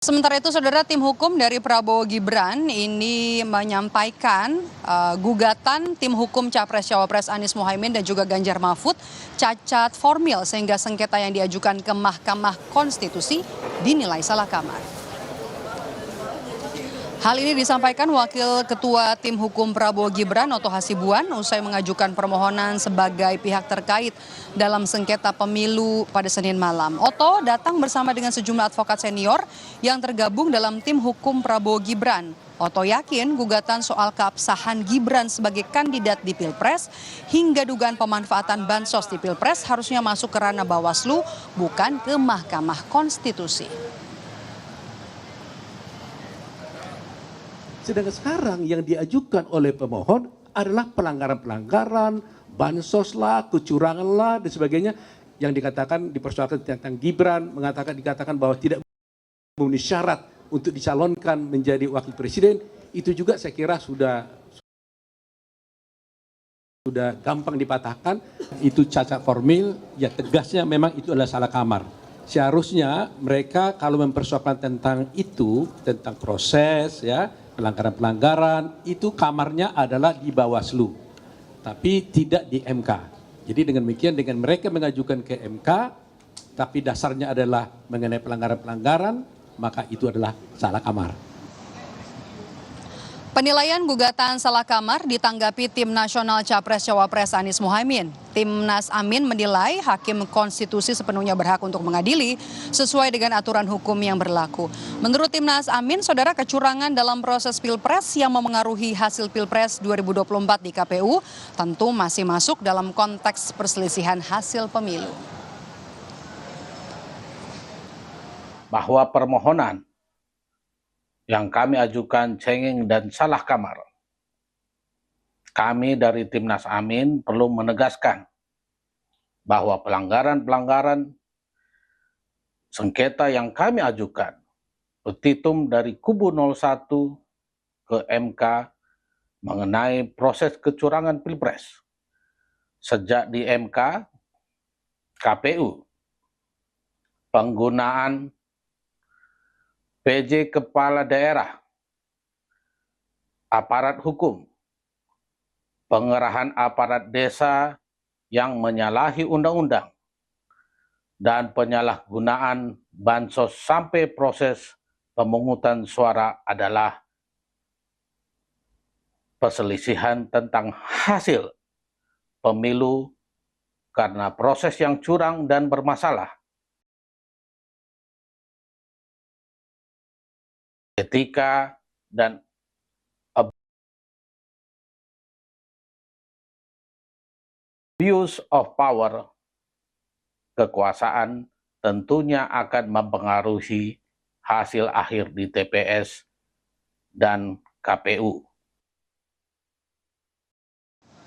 Sementara itu, saudara, tim hukum dari Prabowo Gibran ini menyampaikan gugatan tim hukum Capres-Cawapres Anies Mohaimin dan juga Ganjar Mahfud cacat formil sehingga sengketa yang diajukan ke Mahkamah Konstitusi dinilai salah kamar. Hal ini disampaikan Wakil Ketua Tim Hukum Prabowo Gibran, Oto Hasibuan, usai mengajukan permohonan sebagai pihak terkait dalam sengketa pemilu pada Senin malam. Oto datang bersama dengan sejumlah advokat senior yang tergabung dalam Tim Hukum Prabowo Gibran. Oto yakin gugatan soal keabsahan Gibran sebagai kandidat di Pilpres hingga dugaan pemanfaatan bansos di Pilpres harusnya masuk ke ranah Bawaslu, bukan ke Mahkamah Konstitusi. Sedangkan sekarang yang diajukan oleh pemohon adalah pelanggaran-pelanggaran, bansos lah, kecurangan lah, dan sebagainya yang dikatakan dipersoalkan tentang Gibran, dikatakan bahwa tidak memenuhi syarat untuk dicalonkan menjadi wakil presiden. Itu juga saya kira sudah gampang dipatahkan. Itu cacat formil, ya tegasnya memang itu adalah salah kamar. Seharusnya mereka kalau mempersoalkan tentang itu, tentang proses, ya, pelanggaran-pelanggaran, itu kamarnya adalah di Bawaslu, tapi tidak di MK. Jadi dengan demikian, dengan mereka mengajukan ke MK, tapi dasarnya adalah mengenai pelanggaran-pelanggaran, maka itu adalah salah kamar. Penilaian gugatan salah kamar ditanggapi Tim Nasional Capres-Cawapres Anies Mohaimin. Timnas Amin menilai Hakim Konstitusi sepenuhnya berhak untuk mengadili sesuai dengan aturan hukum yang berlaku. Menurut Timnas Amin, saudara, kecurangan dalam proses Pilpres yang memengaruhi hasil Pilpres 2024 di KPU tentu masih masuk dalam konteks perselisihan hasil pemilu. Bahwa permohonan yang kami ajukan cengeng dan salah kamar. Kami dari Timnas Amin perlu menegaskan bahwa pelanggaran-pelanggaran sengketa yang kami ajukan, petitum dari kubu 01 ke MK mengenai proses kecurangan Pilpres. Sejak di MK, KPU, penggunaan PJ Kepala Daerah, aparat hukum, pengerahan aparat desa yang menyalahi undang-undang, dan penyalahgunaan bansos sampai proses pemungutan suara adalah perselisihan tentang hasil pemilu karena proses yang curang dan bermasalah. Etika dan abuse of power, kekuasaan tentunya akan mempengaruhi hasil akhir di TPS dan KPU.